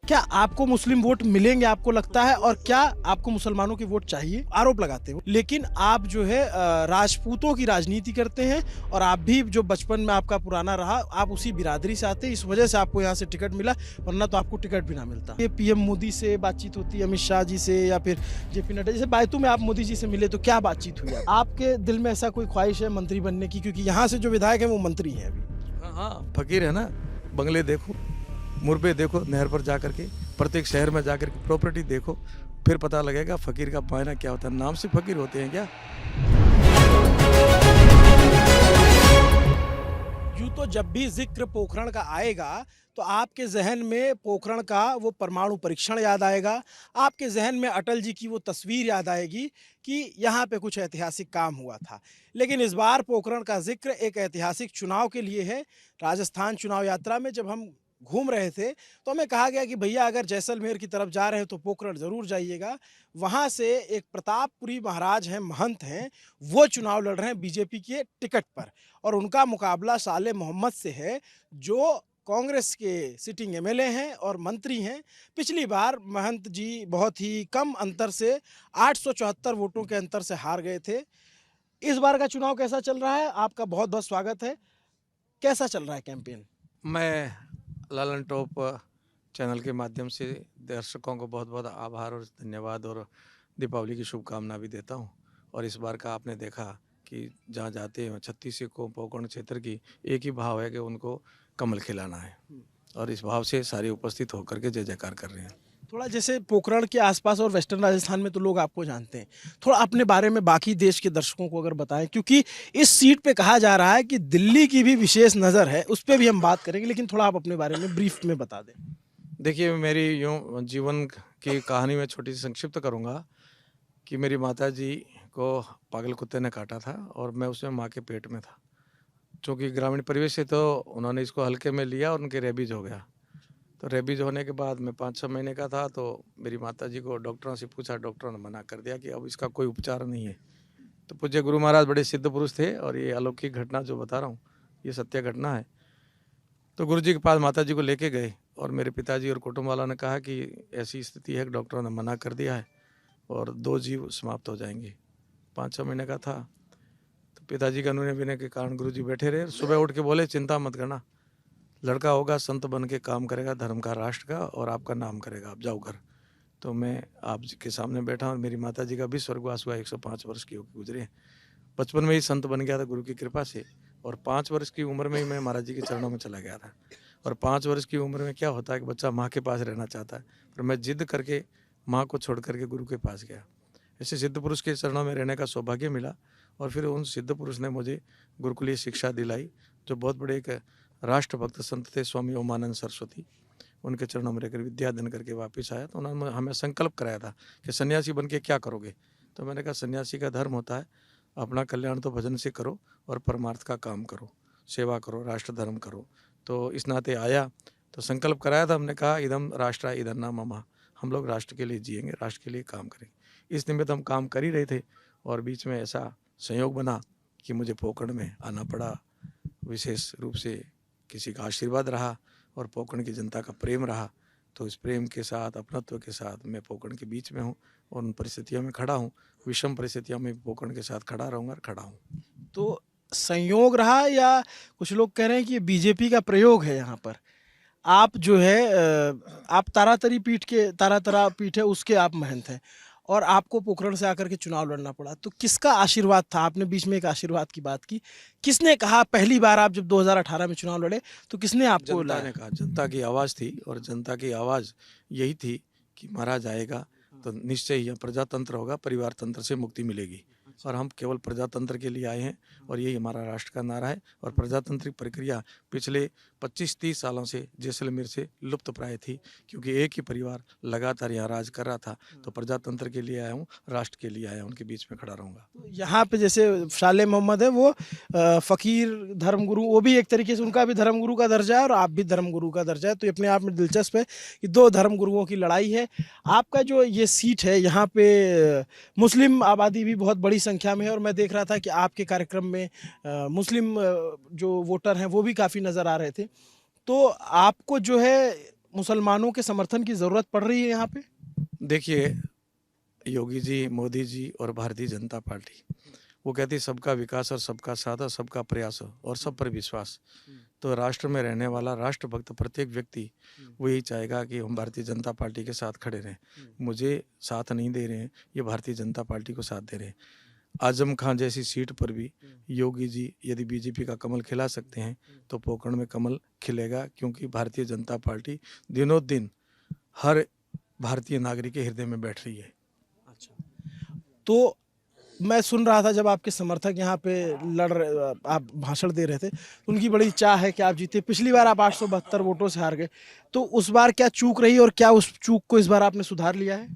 क्या आपको मुस्लिम वोट मिलेंगे आपको लगता है, और क्या आपको मुसलमानों के वोट चाहिए? आरोप लगाते हो, लेकिन आप जो है राजपूतों की राजनीति करते हैं, और आप भी जो बचपन में आपका पुराना रहा, आप उसी बिरादरी से आते हैं, इस वजह से आपको यहाँ से टिकट मिला, वरना तो आपको टिकट भी ना मिलता। ये पीएम मोदी से बातचीत होती है, अमित शाह जी से, या फिर जेपी नड्डा, जैसे बायतू में आप मोदी जी से मिले तो क्या बातचीत हुई? आपके दिल में ऐसा कोई ख्वाहिश है मंत्री बनने की? क्योंकि यहाँ से जो विधायक है वो मंत्री हैं अभी। हाँ हाँ, फकीर है ना। बंगले देखो, मुरबे देखो, नहर पर जा करके, प्रत्येक शहर में जाकर के प्रॉपर्टी देखो, फिर पता लगेगा फकीर का मायना क्या होता है। नाम से फकीर होते हैं क्या? यूं तो जब भी जिक्र पोखरण का आएगा तो आपके जहन में पोखरण का वो परमाणु परीक्षण याद आएगा, आपके जहन में अटल जी की वो तस्वीर याद आएगी कि यहाँ पे कुछ ऐतिहासिक काम हुआ था। लेकिन इस बार पोखरण का जिक्र एक ऐतिहासिक चुनाव के लिए है। राजस्थान चुनाव यात्रा में जब हम घूम रहे थे तो हमें कहा गया कि भैया अगर जैसलमेर की तरफ जा रहे हैं तो पोखरण ज़रूर जाइएगा। वहाँ से एक प्रतापपुरी महाराज हैं, महंत हैं, वो चुनाव लड़ रहे हैं बीजेपी के टिकट पर, और उनका मुकाबला साले मोहम्मद से है, जो कांग्रेस के सिटिंग एमएलए हैं और मंत्री हैं। पिछली बार महंत जी बहुत ही कम अंतर से 874 वोटों के अंतर से हार गए थे। इस बार का चुनाव कैसा चल रहा है? आपका बहुत बहुत स्वागत है। कैसा चल रहा है कैंपेन? मैं लालन टॉप चैनल के माध्यम से दर्शकों को बहुत बहुत आभार और धन्यवाद और दीपावली की शुभकामना भी देता हूं। और इस बार का आपने देखा कि जहां जाते हैं 36 को पोखरण क्षेत्र की एक ही भाव है कि उनको कमल खिलाना है, और इस भाव से सारे उपस्थित होकर के जय जयकार कर रहे हैं। थोड़ा जैसे पोखरण के आसपास और वेस्टर्न राजस्थान में तो लोग आपको जानते हैं, थोड़ा अपने बारे में बाकी देश के दर्शकों को अगर बताएं, क्योंकि इस सीट पे कहा जा रहा है कि दिल्ली की भी विशेष नज़र है, उस पर भी हम बात करेंगे, लेकिन थोड़ा आप अपने बारे में ब्रीफ में बता दें। देखिए, मेरी यूँ जीवन की कहानी में छोटी सी संक्षिप्त करूँगा कि मेरी माता जी को पागल कुत्ते ने काटा था और मैं उसमें माँ के पेट में था। चूँकि ग्रामीण परिवेश से तो उन्होंने इसको हल्के में लिया और उनके रेबीज हो गया। तो रेबीज होने के बाद मैं 5-6 महीने का था, तो मेरी माता जी को डॉक्टरों से पूछा, डॉक्टरों ने मना कर दिया कि अब इसका कोई उपचार नहीं है। तो पूज्य गुरु महाराज बड़े सिद्ध पुरुष थे और ये अलौकिक घटना जो बता रहा हूँ ये सत्य घटना है। तो गुरु जी के पास माता जी को लेके गए और मेरे पिताजी और कुटुंब वालों ने कहा कि ऐसी स्थिति है कि डॉक्टरों ने मना कर दिया है और 2 जीव समाप्त हो जाएंगे। 5-6 महीने का था। तो पिताजी का निर्णय लेने के कारण गुरु जी बैठे रहे। सुबह उठ के बोले, चिंता मत करना, लड़का होगा, संत बन के काम करेगा, धर्म का, राष्ट्र का, और आपका नाम करेगा, आप जाओ घर। तो मैं आप जी के सामने बैठा और मेरी माता जी का भी स्वर्गवास हुआ, 105 वर्ष की होकर गुजरे। बचपन में ही संत बन गया था गुरु की कृपा से, और 5 वर्ष की उम्र में ही मैं महाराज जी के चरणों में चला गया था। और 5 वर्ष की उम्र में क्या होता है कि बच्चा माँ के पास रहना चाहता है, पर मैं जिद करके माँ को छोड़ करके गुरु के पास गया। ऐसे सिद्ध पुरुष के चरणों में रहने का सौभाग्य मिला, और फिर उन सिद्ध पुरुष ने मुझे गुरुकुलीय शिक्षा दिलाई, जो बहुत बड़े एक राष्ट्रभक्त संत थे, स्वामी ओमानंद सरस्वती। उनके चरणों में रहकर विद्या अध्ययन करके वापस आया। तो उन्होंने हमें संकल्प कराया था कि सन्यासी बन के क्या करोगे। तो मैंने कहा, सन्यासी का धर्म होता है अपना कल्याण तो भजन से करो और परमार्थ का काम करो, सेवा करो, राष्ट्र धर्म करो। तो इस नाते आया तो संकल्प कराया था, हमने कहा, इदम राष्ट्र इधर ना ममा, हम लोग राष्ट्र के लिए जिएंगे, राष्ट्र के लिए काम करेंगे। इस निमित्त हम काम कर ही रहे थे, और बीच में ऐसा संयोग बना कि मुझे पोखरण में आना पड़ा। विशेष रूप से किसी का आशीर्वाद रहा और पोखरण की जनता का प्रेम रहा। तो इस प्रेम के साथ, अपनत्व के साथ मैं पोखरण के बीच में हूँ और उन परिस्थितियों में खड़ा हूँ। विषम परिस्थितियों में पोखरण के साथ खड़ा रहूँगा और खड़ा हूँ। तो संयोग रहा, या कुछ लोग कह रहे हैं कि ये बीजेपी का प्रयोग है यहाँ पर? आप जो है आप तारातरा पीठ है उसके आप महंत हैं, और आपको पोखरण से आकर के चुनाव लड़ना पड़ा, तो किसका आशीर्वाद था? आपने बीच में एक आशीर्वाद की बात की, किसने कहा? पहली बार आप जब 2018 में चुनाव लड़े तो किसने आपको जनता लाया? ने कहा, जनता की आवाज़ थी, और जनता की आवाज़ यही थी कि महाराज आएगा तो निश्चय ही प्रजातंत्र होगा, परिवार तंत्र से मुक्ति मिलेगी। और हम केवल प्रजातंत्र के लिए आए हैं, और यही हमारा राष्ट्र का नारा है। और प्रजातांत्रिक प्रक्रिया पिछले 25-30 सालों से जैसलमेर से लुप्त प्राय थी, क्योंकि एक ही परिवार लगातार यहाँ राज कर रहा था। तो प्रजातंत्र के लिए आया हूँ, राष्ट्र के लिए आया हूँ, उनके बीच में खड़ा रहूँगा। तो यहाँ पे जैसे साले मोहम्मद है, वो फ़कीर धर्मगुरु, वो भी एक तरीके से उनका भी धर्मगुरु का दर्जा है और आप भी धर्मगुरु का दर्जा है, तो ये अपने आप में दिलचस्प है कि 2 धर्मगुरुओं की लड़ाई है। आपका जो ये सीट है यहाँ पे मुस्लिम आबादी भी बहुत बड़ी संख्या में है, और मैं देख रहा था कि आपके कार्यक्रम में मुस्लिम जो वोटर हैं वो भी काफ़ी नज़र आ रहे थे। तो आपको जो है मुसलमानों के समर्थन की ज़रूरत पड़ रही है यहाँ पे? देखिए, योगी जी, मोदी जी और भारतीय जनता पार्टी, वो कहती है सबका विकास और सबका साथ और सबका प्रयास हो और सब पर विश्वास। तो राष्ट्र में रहने वाला राष्ट्रभक्त प्रत्येक व्यक्ति वो यही चाहेगा कि हम भारतीय जनता पार्टी के साथ खड़े रहें। मुझे साथ नहीं दे रहे हैं, ये भारतीय जनता पार्टी को साथ दे रहे हैं। आजम खां जैसी सीट पर भी योगी जी यदि बीजेपी का कमल खिला सकते हैं तो पोखरण में कमल खिलेगा, क्योंकि भारतीय जनता पार्टी दिनों दिन हर भारतीय नागरिक के हृदय में बैठ रही है। तो मैं सुन रहा था जब आपके समर्थक यहाँ पे आप भाषण दे रहे थे, तो उनकी बड़ी चाह है कि आप जीते। पिछली बार आप 872 वोटों से हार गए, तो उस बार क्या चूक रही और क्या उस चूक को इस बार आपने सुधार लिया है?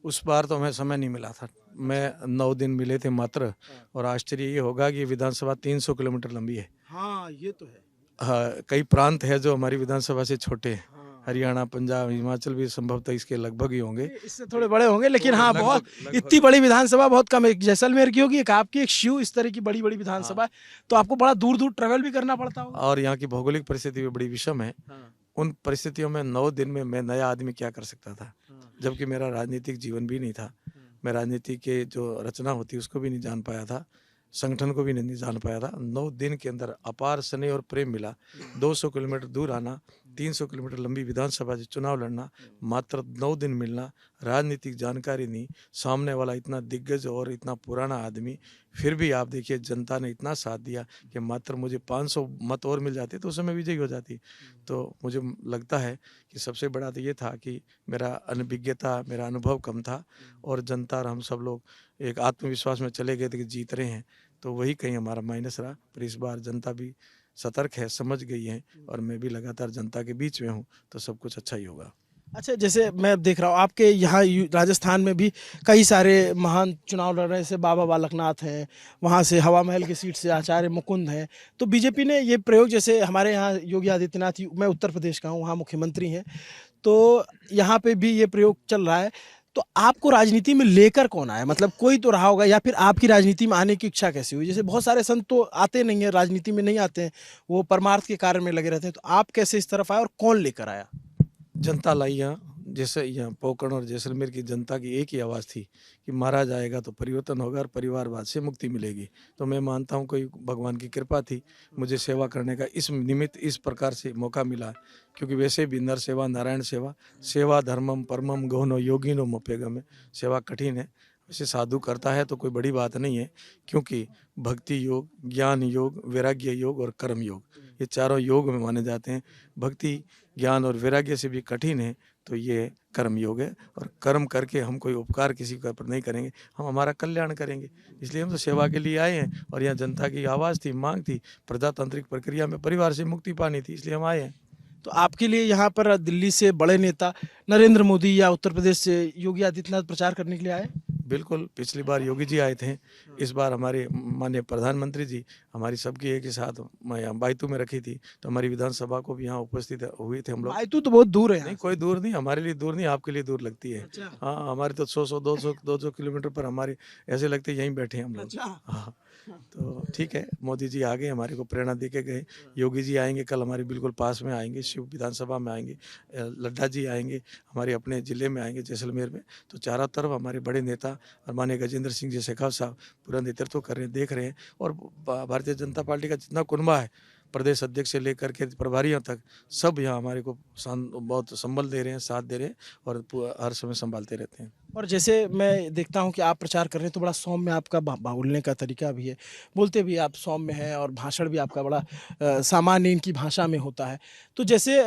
उस बार तो हमें समय नहीं मिला था, मैं 9 दिन मिले थे मात्र। और आश्चर्य ये होगा कि विधानसभा 300 किलोमीटर लंबी है। हाँ, ये तो है। हाँ, कई प्रांत है जो हमारी विधानसभा से छोटे हैं। हरियाणा, पंजाब, हिमाचल भी संभवतः इसके लगभग ही होंगे। इससे थोड़े बड़े होंगे, लेकिन हाँ, बहुत लगभग इतनी बड़ी विधानसभा बहुत कम है। एक जैसलमेर की होगी, एक आपकी, एक शिव, इस तरह की बड़ी बड़ी विधानसभा है। तो आपको बड़ा दूर दूर ट्रेवल भी करना पड़ता होगा। और यहाँ की भौगोलिक परिस्थिति भी बड़ी विषम है। उन परिस्थितियों में 9 दिन में मैं नया आदमी क्या कर सकता था, जबकि मेरा राजनीतिक जीवन भी नहीं था। मैं राजनीति के जो रचना होती उसको भी नहीं जान पाया था, संगठन को भी नहीं जान पाया था। 9 दिन के अंदर अपार स्नेह और प्रेम मिला। 200 किलोमीटर दूर आना, 300 किलोमीटर लंबी विधानसभा से चुनाव लड़ना, मात्र 9 दिन मिलना, राजनीतिक जानकारी नहीं, सामने वाला इतना दिग्गज और इतना पुराना आदमी, फिर भी आप देखिए जनता ने इतना साथ दिया कि मात्र मुझे 500 मत और मिल जाते तो उस समय विजयी हो जाती। तो मुझे लगता है कि सबसे बड़ा तो ये था कि मेरा अनभिज्ञता, मेरा अनुभव कम था और जनता और हम सब लोग एक आत्मविश्वास में चले गए थे कि जीत रहे हैं। तो वही कहीं हमारा माइनस रहा। पर इस बार जनता भी सतर्क है, समझ गई है और मैं भी लगातार जनता के बीच में हूँ, तो सब कुछ अच्छा ही होगा। अच्छा, जैसे मैं देख रहा हूँ आपके यहाँ राजस्थान में भी कई सारे महान चुनाव लड़ रहे हैं, जैसे बाबा बालकनाथ हैं, वहाँ से हवा महल की सीट से आचार्य मुकुंद हैं। तो बीजेपी ने ये प्रयोग, जैसे हमारे यहाँ योगी आदित्यनाथ, मैं उत्तर प्रदेश का हूँ, वहाँ मुख्यमंत्री हैं, तो यहाँ पे भी ये प्रयोग चल रहा है। तो आपको राजनीति में लेकर कौन आया? मतलब कोई तो रहा होगा, या फिर आपकी राजनीति में आने की इच्छा कैसे हुई? जैसे बहुत सारे संत तो आते नहीं है, राजनीति में नहीं आते हैं, वो परमार्थ के कार्य में लगे रहते हैं। तो आप कैसे इस तरफ आए और कौन लेकर आया? जनता लाई यहाँ, जैसे यहाँ पोखरण और जैसलमेर की जनता की एक ही आवाज़ थी कि मारा जाएगा तो परिवर्तन होगा और परिवारवाद से मुक्ति मिलेगी। तो मैं मानता हूँ कोई भगवान की कृपा थी, मुझे सेवा करने का इस निमित्त इस प्रकार से मौका मिला, क्योंकि वैसे भी नर सेवा नारायण सेवा, सेवा धर्मम परमम गहनो योगिनो मोपेगम है। सेवा कठिन है, वैसे साधु करता है तो कोई बड़ी बात नहीं है, क्योंकि भक्ति योग, ज्ञान योग, वैराग्य योग और कर्म योग, ये चारों योग में माने जाते हैं। भक्ति, ज्ञान और वैराग्य से भी कठिन है तो ये कर्म योग है, और कर्म करके हम कोई उपकार किसी के ऊपर नहीं करेंगे, हम हमारा कल्याण करेंगे। इसलिए हम तो सेवा के लिए आए हैं और यहाँ जनता की आवाज़ थी, मांग थी, प्रजातांत्रिक प्रक्रिया में परिवार से मुक्ति पानी थी, इसलिए हम आए हैं। तो आपके लिए यहाँ पर दिल्ली से बड़े नेता नरेंद्र मोदी या उत्तर प्रदेश से योगी आदित्यनाथ प्रचार करने के लिए आए? बिल्कुल, पिछली बार योगी जी आए थे, इस बार हमारे माननीय प्रधानमंत्री जी, हमारी सबकी एक ही साथ मैं यहाँ बायतू में रखी थी, तो हमारी विधानसभा को भी यहाँ उपस्थित हुए थे हम लोग। बायतू तो बहुत दूर है यहाँ नहीं, से। कोई दूर नहीं, हमारे लिए दूर नहीं, आपके लिए दूर लगती है। अच्छा। हाँ, हमारे तो 200 किलोमीटर पर हमारे ऐसे लगते यहीं बैठे हैं हम लोग। अच्छा। हाँ, तो ठीक है, मोदी जी आ गए, हमारे को प्रेरणा दे के गए। योगी जी आएंगे, कल हमारे बिल्कुल पास में आएंगे, शिव विधानसभा में आएंगे। लड्डा जी आएंगे, हमारे अपने ज़िले में आएंगे, जैसलमेर में। तो चारों तरफ हमारे बड़े नेता और माननीय गजेंद्र सिंह जी शेखावत साहब पूरा नेतृत्व कर रहे हैं, देख रहे हैं। और भारतीय जनता पार्टी का जितना कुनबा है, प्रदेश अध्यक्ष से लेकर के प्रभारियों तक, सब यहाँ हमारे को बहुत संबल दे रहे हैं, साथ दे रहे हैं और हर समय संभालते रहते हैं। और जैसे मैं देखता हूँ कि आप प्रचार कर रहे हैं, तो बड़ा सौम्य आपका बोलने का तरीका भी है, बोलते भी आप सौम्य हैं, और भाषण भी आपका बड़ा सामान्य इनकी भाषा में होता है। तो जैसे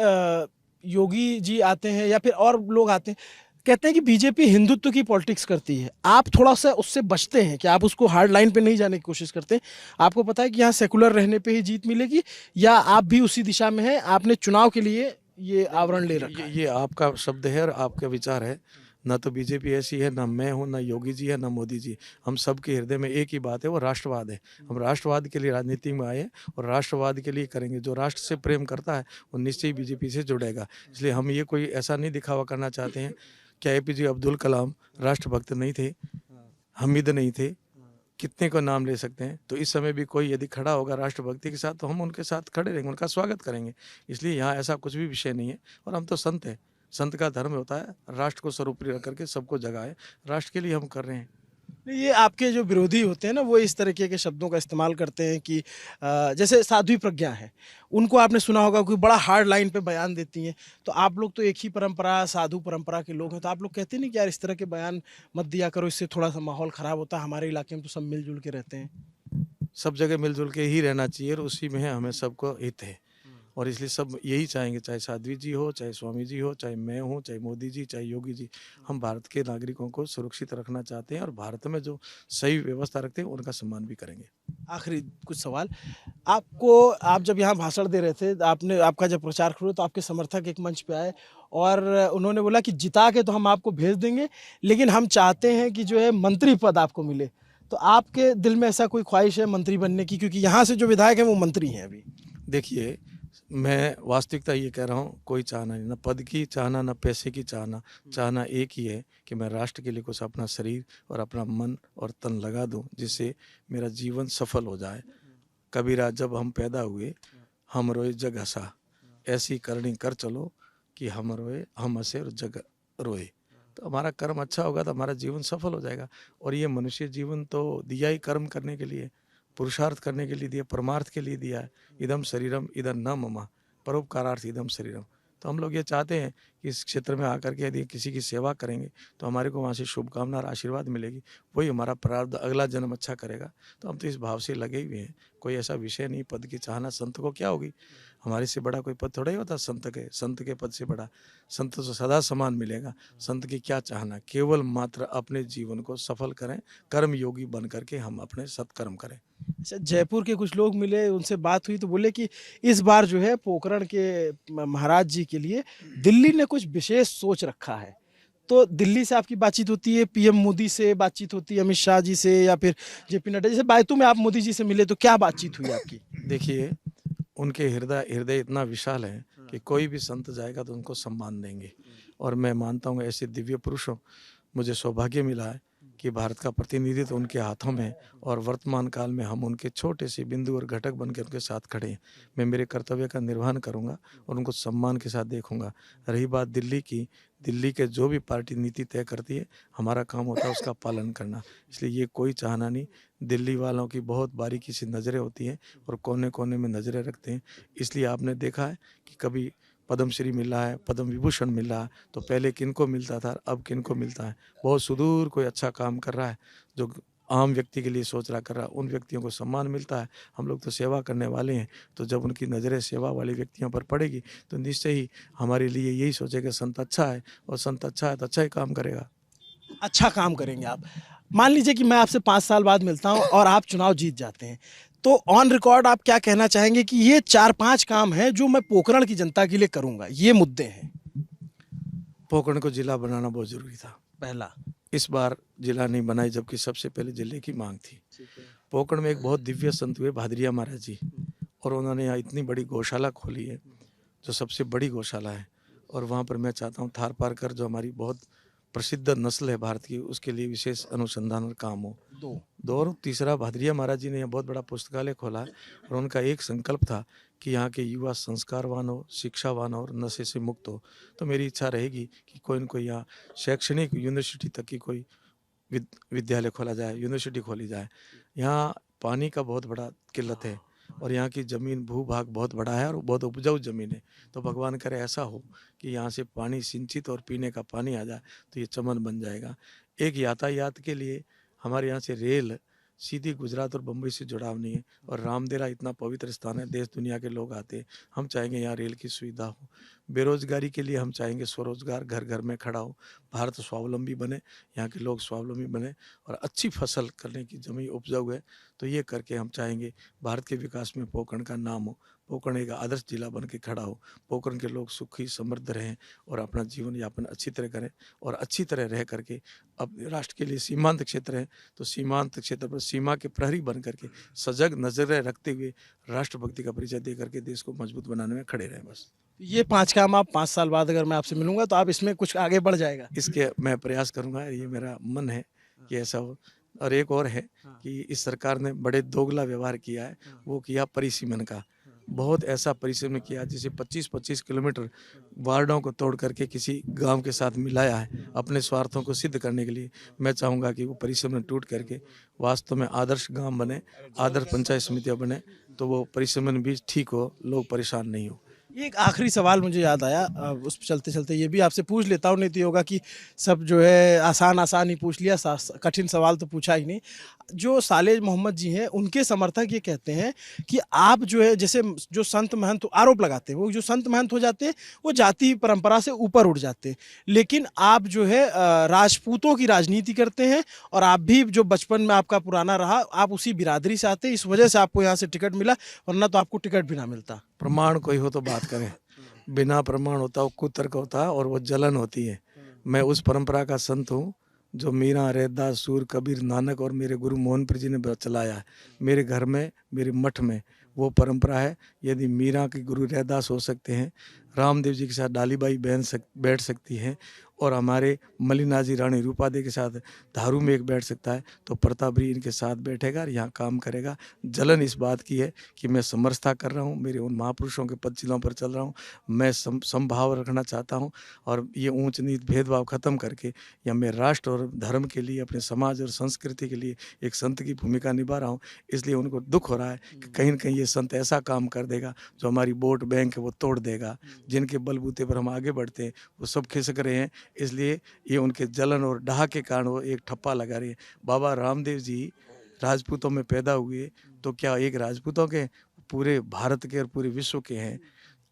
योगी जी आते हैं या फिर और लोग आते हैं, कहते हैं कि बीजेपी हिंदुत्व की पॉलिटिक्स करती है, आप थोड़ा सा उससे बचते हैं कि आप उसको हार्ड लाइन पे नहीं जाने की कोशिश करते? आपको पता है कि यहाँ सेकुलर रहने पे ही जीत मिलेगी, या आप भी उसी दिशा में हैं, आपने चुनाव के लिए ये आवरण ले रखा है? ये आपका शब्द है और आपका विचार है। ना तो बीजेपी ऐसी है, ना मैं हूँ, ना योगी जी है, ना मोदी जी। हम सब के हृदय में एक ही बात है, वो राष्ट्रवाद है। हम राष्ट्रवाद के लिए राजनीति में आए हैं और राष्ट्रवाद के लिए करेंगे। जो राष्ट्र से प्रेम करता है वो निश्चय ही बीजेपी से जुड़ेगा। इसलिए हम ये कोई ऐसा नहीं दिखावा करना चाहते हैं। क्या एपीजे अब्दुल कलाम राष्ट्रभक्त नहीं थे? हामिद नहीं थे? कितने को नाम ले सकते हैं। तो इस समय भी कोई यदि खड़ा होगा राष्ट्रभक्ति के साथ तो हम उनके साथ खड़े रहेंगे, उनका स्वागत करेंगे। इसलिए यहाँ ऐसा कुछ भी विषय नहीं है और हम तो संत हैं। संत का धर्म होता है राष्ट्र को सर्वोपरि रख करके सबको जगाए, राष्ट्र के लिए हम कर रहे हैं। नहीं, ये आपके जो विरोधी होते हैं ना वो इस तरीके के शब्दों का इस्तेमाल करते हैं कि जैसे साध्वी प्रज्ञा है, उनको आपने सुना होगा कोई बड़ा हार्ड लाइन पे बयान देती हैं। तो आप लोग तो एक ही परंपरा साधु परंपरा के लोग हैं, तो आप लोग कहते नहीं कि यार इस तरह के बयान मत दिया करो, इससे थोड़ा सा माहौल ख़राब होता है, हमारे इलाके में तो सब मिलजुल के रहते हैं। सब जगह मिलजुल के ही रहना चाहिए और उसी में हमें सबको हित है और इसलिए सब यही चाहेंगे, चाहे साध्वी जी हो, चाहे स्वामी जी हो, चाहे मैं हूँ, चाहे मोदी जी, चाहे योगी जी। हम भारत के नागरिकों को सुरक्षित रखना चाहते हैं और भारत में जो सही व्यवस्था रखते हैं उनका सम्मान भी करेंगे। आखिरी कुछ सवाल, आपको आप जब यहाँ भाषण दे रहे थे, आपने आपका जब प्रचार शुरू तो आपके समर्थक एक मंच पे आए और उन्होंने बोला कि जिता के तो हम आपको भेज देंगे, लेकिन हम चाहते हैं कि जो है मंत्री पद आपको मिले। तो आपके दिल में ऐसा कोई ख्वाहिश है मंत्री बनने की, क्योंकि यहाँ से जो विधायक हैं वो मंत्री हैं अभी? देखिए, मैं वास्तविकता ये कह रहा हूँ, कोई चाहना नहीं, ना पद की चाहना, ना पैसे की चाहना। चाहना एक ही है कि मैं राष्ट्र के लिए कुछ अपना शरीर और अपना मन और तन लगा दूँ, जिससे मेरा जीवन सफल हो जाए। कबीरा जब हम पैदा हुए, हम रोए जग हँसा, ऐसी करनी कर चलो कि हम रोए हम हँसे और जग रोए। तो हमारा कर्म अच्छा होगा तो हमारा जीवन सफल हो जाएगा और ये मनुष्य जीवन तो दिया ही कर्म करने के लिए, पुरुषार्थ करने के लिए दिया, परमार्थ के लिए दिया है। इदम शरीरम इदम न मम परोपकारार्थ इदम शरीरम। तो हम लोग ये चाहते हैं कि इस क्षेत्र में आकर के यदि किसी की सेवा करेंगे तो हमारे को वहाँ से शुभकामना और आशीर्वाद मिलेगी, वही हमारा प्रारब्ध अगला जन्म अच्छा करेगा। तो हम तो इस भाव से लगे हुए हैं, कोई ऐसा विषय नहीं पद की चाहना। संत को क्या होगी, हमारे से बड़ा कोई पद थोड़ा ही होता संत के पद से बड़ा। संत तो सदा समान मिलेगा। संत की क्या चाहना, केवल मात्र अपने जीवन को सफल करें, कर्म योगी बन करके हम अपने सत्कर्म करें। अच्छा, जयपुर के कुछ लोग मिले, उनसे बात हुई तो बोले कि इस बार जो है पोखरण के महाराज जी के लिए दिल्ली ने कुछ विशेष सोच रखा है। तो दिल्ली से आपकी बातचीत होती है, पीएम मोदी से बातचीत होती है, अमित शाह जी से, या फिर जेपी नड्डा? जैसे बायतू में आप मोदी जी से मिले तो क्या बातचीत हुई आपकी? देखिए, उनके हृदय हृदय इतना विशाल है कि कोई भी संत जाएगा तो उनको सम्मान देंगे और मैं मानता हूँ ऐसे दिव्य पुरुषों, मुझे सौभाग्य मिला है कि भारत का प्रतिनिधित्व उनके हाथों में है और वर्तमान काल में हम उनके छोटे से बिंदु और घटक बन के उनके साथ खड़े हैं। मैं मेरे कर्तव्य का निर्वहन करूंगा और उनको सम्मान के साथ देखूंगा। रही बात दिल्ली की, दिल्ली के जो भी पार्टी नीति तय करती है, हमारा काम होता है उसका पालन करना। इसलिए ये कोई चाहना नहीं। दिल्ली वालों की बहुत बारीकी से नज़रें होती हैं और कोने कोने में नज़रें रखते हैं। इसलिए आपने देखा है कि कभी पद्मश्री मिल रहा है, पद्म विभूषण मिल रहा है, तो पहले किनको मिलता था, अब किनको मिलता है। बहुत सुदूर कोई अच्छा काम कर रहा है, जो आम व्यक्ति के लिए सोच रहा कर रहा है, उन व्यक्तियों को सम्मान मिलता है। हम लोग तो सेवा करने वाले हैं, तो जब उनकी नज़रें सेवा वाले व्यक्तियों पर पड़ेगी तो निश्चय ही हमारे लिए यही सोचेगा संत अच्छा है और संत अच्छा है तो अच्छा ही काम करेगा। अच्छा काम करेंगे आप। मान लीजिए कि मैं आपसे 5 साल बाद मिलता हूँ और आप चुनाव जीत जाते हैं, तो ऑन रिकॉर्ड आप क्या कहना चाहेंगे कि ये 4-5 काम हैं जो मैं पोखरण की जनता के लिए करूँगा, ये मुद्दे हैं? पोखरण को जिला बनाना बहुत ज़रूरी था। पहला। इस बार जिला नहीं बनाई, जबकि सबसे पहले जिले की मांग थी। पोखरण में एक बहुत दिव्य संत हुए भादरिया महाराज जी, और उन्होंने यहाँ इतनी बड़ी गौशाला खोली है, जो सबसे बड़ी गौशाला है। और वहाँ पर मैं चाहता हूँ थार पारकर, जो हमारी बहुत प्रसिद्ध नस्ल है भारत की, उसके लिए विशेष अनुसंधान और काम हो। दो और तीसरा, भादरिया महाराज जी ने यहाँ बहुत बड़ा पुस्तकालय खोला है और उनका एक संकल्प था कि यहाँ के युवा संस्कारवान हो, शिक्षावान हो और नशे से मुक्त हो। तो मेरी इच्छा रहेगी कि कोई न कोई यहाँ शैक्षणिक यूनिवर्सिटी तक की कोई विद्यालय खोला जाए, यूनिवर्सिटी खोली जाए। यहाँ पानी का बहुत बड़ा किल्लत है और यहाँ की ज़मीन भूभाग बहुत बड़ा है और बहुत उपजाऊ ज़मीन है। तो भगवान करे ऐसा हो कि यहाँ से पानी सिंचित और पीने का पानी आ जाए तो ये चमन बन जाएगा। एक यातायात के लिए हमारे यहाँ से रेल सीधी गुजरात और बम्बई से जुड़ाव नहीं है और रामदेरा इतना पवित्र स्थान है, देश दुनिया के लोग आते हैं। हम चाहेंगे यहाँ रेल की सुविधा हो। बेरोजगारी के लिए हम चाहेंगे स्वरोजगार घर घर में खड़ा हो, भारत स्वावलंबी बने, यहाँ के लोग स्वावलंबी बने और अच्छी फसल करने की जमीन उपजाऊ है। तो ये करके हम चाहेंगे भारत के विकास में पोखरण का नाम हो, पोखरण एक आदर्श जिला बन के खड़ा हो, पोखरण के लोग सुखी समृद्ध रहें और अपना जीवन यापन अच्छी तरह करें और अच्छी तरह रह करके अब राष्ट्र के लिए सीमांत क्षेत्र है तो सीमांत क्षेत्र पर सीमा के प्रहरी बन करके सजग नजरें रखते हुए राष्ट्रभक्ति का परिचय दे करके देश को मजबूत बनाने में खड़े रहें। बस ये 5 काम आप 5 साल बाद अगर मैं आपसे मिलूंगा तो आप इसमें कुछ आगे बढ़ जाएगा? इसके मैं प्रयास करूंगा, ये मेरा मन है कि ऐसा हो। और एक और है हाँ। कि इस सरकार ने बड़े दोगला व्यवहार किया है, हाँ। वो किया परिसीमन का। बहुत ऐसा परिसीमन किया जिसे 25-25 किलोमीटर वार्डों को तोड़ करके किसी गांव के साथ मिलाया है अपने स्वार्थों को सिद्ध करने के लिए। मैं चाहूँगा कि वो परिसीमन टूट करके वास्तव में आदर्श गांव बने, आदर्श पंचायत समितियाँ बने, तो वो परिसीमन भी ठीक हो, लोग परेशान नहीं हो। ये एक आखिरी सवाल मुझे याद आया, उस पे चलते-चलते ये भी आपसे पूछ लेता हूँ, नहीं तो ये होगा कि सब जो है आसान-आसान ही पूछ लिया, कठिन सवाल तो पूछा ही नहीं। जो सालेह मोहम्मद जी हैं, उनके समर्थक ये कहते हैं कि आप जो है जैसे जो संत महंत आरोप लगाते हैं, वो जो संत महंत हो जाते हैं, वो जाति परंपरा से ऊपर उठ जाते हैं। लेकिन आप जो है राजपूतों की राजनीति करते हैं और आप भी जो बचपन में आपका पुराना रहा, आप उसी बिरादरी से आते हैं, इस वजह से आपको यहाँ से टिकट मिला, वरना तो आपको टिकट भी ना मिलता। प्रमाण कोई हो तो बात करें, बिना प्रमाण होता वो कुतर्क होता है और वो जलन होती है। मैं उस परंपरा का संत हूँ जो मीरा, रैदास, सूर, कबीर, नानक और मेरे गुरु मोहनपुर जी ने चलाया है। मेरे घर में, मेरे मठ में वो परंपरा है। यदि मीरा के गुरु रैदास हो सकते हैं, रामदेव जी के साथ डालीबाई बैठ सकती हैं और हमारे मलिना जी रानी रूपा देवी के साथ धारू में एक बैठ सकता है, तो प्रताप भी इनके साथ बैठेगा और यहाँ काम करेगा। जलन इस बात की है कि मैं समरसता कर रहा हूँ, मेरे उन महापुरुषों के पद चिन्हों पर चल रहा हूँ। मैं समभाव रखना चाहता हूँ और ये ऊंच नीच भेदभाव खत्म करके या मैं राष्ट्र और धर्म के लिए, अपने समाज और संस्कृति के लिए एक संत की भूमिका निभा रहा हूँ। इसलिए उनको दुख हो रहा है कि कहीं न कहीं ये संत ऐसा काम कर देगा जो हमारी वोट बैंक है वो तोड़ देगा। जिनके बलबूते पर हम आगे बढ़ते हैं वो सब खिसक रहे हैं। इसलिए ये उनके जलन और डाह के कारण वो एक ठप्पा लगा रहे हैं। बाबा रामदेव जी राजपूतों में पैदा हुए, तो क्या एक राजपूतों के, पूरे भारत के और पूरे विश्व के हैं।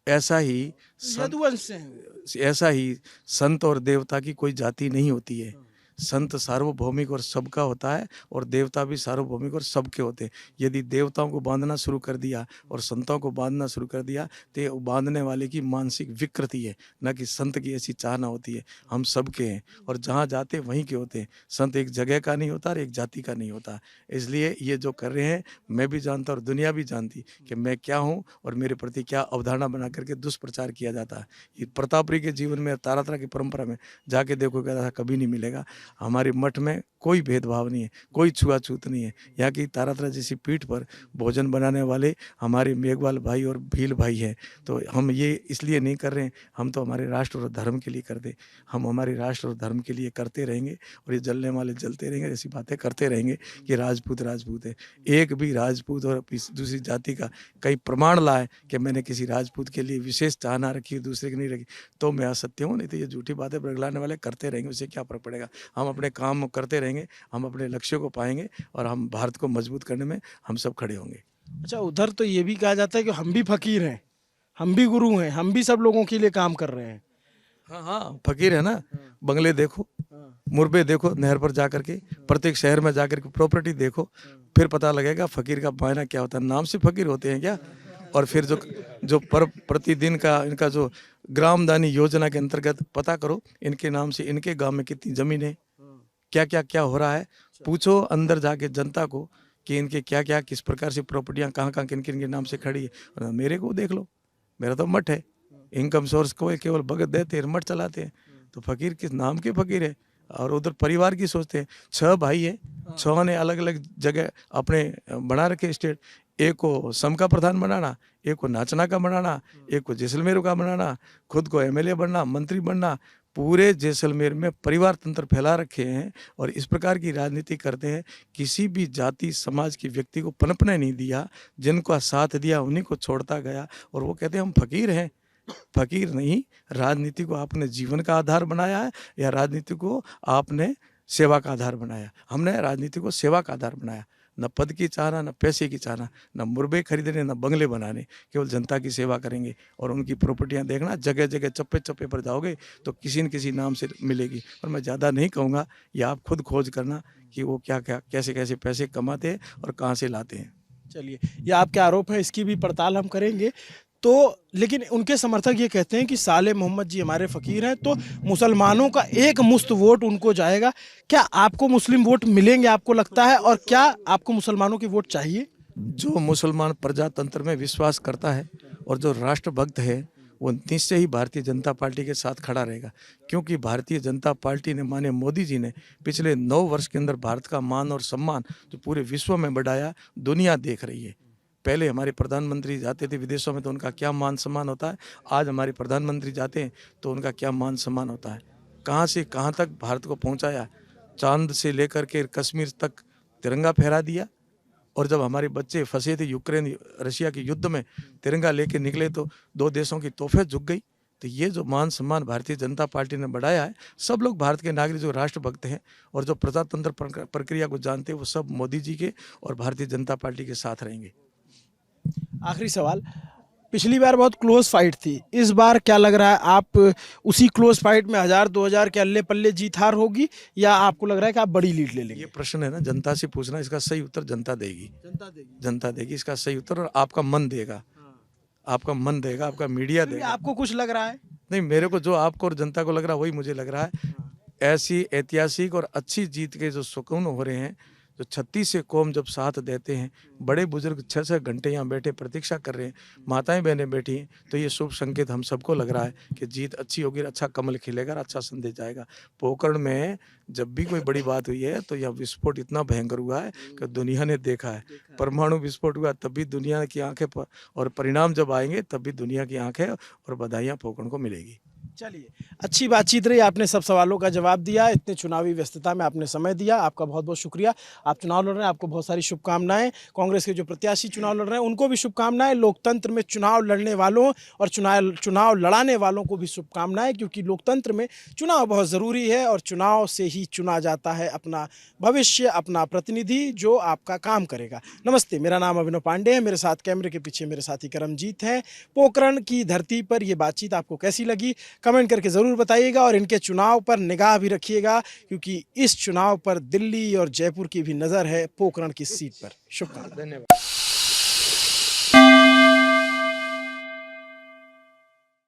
ऐसा ही संत, यदुवंश से हैं। ऐसा ही संत और देवता की कोई जाति नहीं होती है। संत सार्वभौमिक और सबका होता है और देवता भी सार्वभौमिक और सबके होते हैं। यदि देवताओं को बांधना शुरू कर दिया और संतों को बांधना शुरू कर दिया तो ये बांधने वाले की मानसिक विकृति है, न कि संत की ऐसी चाहना होती है। हम सबके हैं और जहाँ जाते हैं वहीं के होते हैं। संत एक जगह का नहीं होता और एक जाति का नहीं होता। इसलिए ये जो कर रहे हैं मैं भी जानता और दुनिया भी जानती कि मैं क्या हूँ और मेरे प्रति क्या अवधारणा बना करके दुष्प्रचार किया जाता है। ये प्रतापरी के जीवन में, तारातरा की परंपरा में जाके देखो क्या ऐसा कभी नहीं मिलेगा। हमारे मठ में कोई भेदभाव नहीं है, कोई छुआछूत नहीं है। यहाँ की तारातरा जैसी पीठ पर भोजन बनाने वाले हमारे मेघवाल भाई और भील भाई हैं। तो हम ये इसलिए नहीं कर रहे हैं, हम तो हमारे राष्ट्र और धर्म के लिए करते। हम हमारे राष्ट्र और धर्म के लिए करते रहेंगे और ये जलने वाले जलते रहेंगे, ऐसी बातें करते रहेंगे कि राजपूत राजपूत है। एक भी राजपूत और दूसरी जाति का कई प्रमाण लाए कि मैंने किसी राजपूत के लिए विशेष चाहना रखी, दूसरे की नहीं रखी, तो मैं असत्य हूँ। नहीं तो ये झूठी बातें प्रगलाने वाले करते रहेंगे, उससे क्या फर्क पड़ेगा। हम अपने काम करते रहेंगे, हम अपने लक्ष्यों को पाएंगे और हम भारत को मजबूत करने में हम सब खड़े होंगे। अच्छा, उधर तो ये भी कहा जाता है कि हम भी फकीर हैं, हम भी गुरु हैं, हम भी सब लोगों के लिए काम कर रहे हैं। हाँ हाँ, फकीर है ना। बंगले देखो, हाँ। मुरबे देखो, नहर पर जाकर के, प्रत्येक शहर में जाकर के प्रॉपर्टी देखो, फिर पता लगेगा फकीर का मायना क्या होता है। नाम से फकीर होते हैं क्या। और फिर जो प्रतिदिन का इनका जो ग्रामदानी योजना के अंतर्गत पता करो, इनके नाम से इनके गांव में कितनी जमीन है, क्या क्या क्या हो रहा है। पूछो अंदर जाके जनता को कि इनके क्या क्या, किस प्रकार से प्रॉपर्टियां कहाँ कहाँ किन किन के नाम से खड़ी है। और मेरे को देख लो, मेरा तो मठ है, इनकम सोर्स को केवल भगत देते हैं, मठ चलाते हैं। तो फकीर किस नाम के फकीर है। और उधर परिवार की सोचते हैं। 6 भाई है, 6 ने अलग अलग जगह अपने बना रखे स्टेट। एक को सम का प्रधान बनाना, एक को नाचना का बनाना, एक को जैसलमेर का बनाना, खुद को एमएलए बनना, मंत्री बनना। पूरे जैसलमेर में परिवार तंत्र फैला रखे हैं और इस प्रकार की राजनीति करते हैं। किसी भी जाति समाज की व्यक्ति को पनपने नहीं दिया, जिनको साथ दिया उन्हीं को छोड़ता गया। और वो कहते हैं हम फकीर हैं। फकीर नहीं, राजनीति को आपने जीवन का आधार बनाया है या राजनीति को आपने सेवा का आधार बनाया। हमने राजनीति को सेवा का आधार बनाया। न पद की चाहना, न पैसे की चाहना, न मुर्बे खरीदने, न बंगले बनाने, केवल जनता की सेवा करेंगे। और उनकी प्रॉपर्टियां देखना, जगह जगह चप्पे चप्पे पर जाओगे तो किसी न किसी नाम से मिलेगी। और मैं ज़्यादा नहीं कहूँगा, ये आप खुद खोज करना कि वो क्या क्या कैसे कैसे पैसे कमाते हैं और कहाँ से लाते हैं। चलिए, ये आपके आरोप है, इसकी भी पड़ताल हम करेंगे। तो लेकिन उनके समर्थक ये कहते हैं कि सालेह मोहम्मद जी हमारे फ़कीर हैं, तो मुसलमानों का एक मुश्त वोट उनको जाएगा। क्या आपको मुस्लिम वोट मिलेंगे, आपको लगता है, और क्या आपको मुसलमानों के वोट चाहिए? जो मुसलमान प्रजातंत्र में विश्वास करता है और जो राष्ट्रभक्त है, वो निश्चय ही भारतीय जनता पार्टी के साथ खड़ा रहेगा, क्योंकि भारतीय जनता पार्टी ने, माननीय मोदी जी ने पिछले 9 वर्ष के अंदर भारत का मान और सम्मान जो पूरे विश्व में बढ़ाया, दुनिया देख रही है। पहले हमारे प्रधानमंत्री जाते थे विदेशों में तो उनका क्या मान सम्मान होता है, आज हमारे प्रधानमंत्री जाते हैं तो उनका क्या मान सम्मान होता है। कहाँ से कहाँ तक भारत को पहुँचाया, चांद से लेकर के कश्मीर तक तिरंगा फहरा दिया। और जब हमारे बच्चे फंसे थे यूक्रेन रशिया के युद्ध में, तिरंगा लेके निकले तो 2 देशों की तोहफे झुक गई। तो ये जो मान सम्मान भारतीय जनता पार्टी ने बढ़ाया है, सब लोग भारत के नागरिक जो राष्ट्रभक्त हैं और जो प्रजातंत्र प्रक्रिया को जानते हैं, वो सब मोदी जी के और भारतीय जनता पार्टी के साथ रहेंगे। आखिरी सवाल, पिछली बार बहुत क्लोज फाइट थी, इस बार क्या लग रहा है, आप उसी क्लोज फाइट में 1000-2000 के अल्ले पल्ले जीत हार होगी, या आपको लग रहा है कि आप बड़ी लीड ले लेंगे? ये प्रश्न है ना, जनता से पूछना, इसका सही उत्तर जनता देगी। जनता देगी इसका सही उत्तर, और आपका मन देगा। आपका मन देगा, आपका मीडिया फिर भी देगा। आपको कुछ लग रहा है? नहीं, मेरे को जो आपको और जनता को लग रहा है वही मुझे लग रहा है। ऐसी ऐतिहासिक और अच्छी जीत के जो सुकून हो रहे हैं, जो 36 से कौम जब साथ देते हैं, बड़े बुजुर्ग 6-6 घंटे यहाँ बैठे प्रतीक्षा कर रहे हैं, माताएं बहनें बैठी हैं, तो ये शुभ संकेत हम सबको लग रहा है कि जीत अच्छी होगी, अच्छा कमल खिलेगा, अच्छा संदेश जाएगा। पोखरण में जब भी कोई बड़ी बात हुई है तो यह विस्फोट इतना भयंकर हुआ है कि दुनिया ने देखा है। परमाणु विस्फोट हुआ तब भी दुनिया की आंखें और परिणाम जब आएंगे तब भी दुनिया की आंखें और बधाइयाँ पोखरण को मिलेगी। चलिए, अच्छी बातचीत रही, आपने सब सवालों का जवाब दिया, इतने चुनावी व्यस्तता में आपने समय दिया, आपका बहुत बहुत शुक्रिया। आप चुनाव लड़ रहे हैं, आपको बहुत सारी शुभकामनाएं। कांग्रेस के जो प्रत्याशी चुनाव लड़ रहे हैं उनको भी शुभकामनाएं। लोकतंत्र में चुनाव लड़ने वालों और चुनाव लड़ाने वालों को भी शुभकामनाएं, क्योंकि लोकतंत्र में चुनाव बहुत ज़रूरी है और चुनाव से ही चुना जाता है अपना भविष्य, अपना प्रतिनिधि जो आपका काम करेगा। नमस्ते, मेरा नाम अभिनव पांडे है, मेरे साथ कैमरे के पीछे मेरे साथी करमजीत हैं। पोखरण की धरती पर ये बातचीत आपको कैसी लगी, कमेंट करके ज़रूर बताइएगा, और इनके चुनाव पर निगाह भी रखिएगा, क्योंकि इस चुनाव पर दिल्ली और जयपुर की भी नज़र है पोखरण की सीट पर। शुभकामनाएं। धन्यवाद।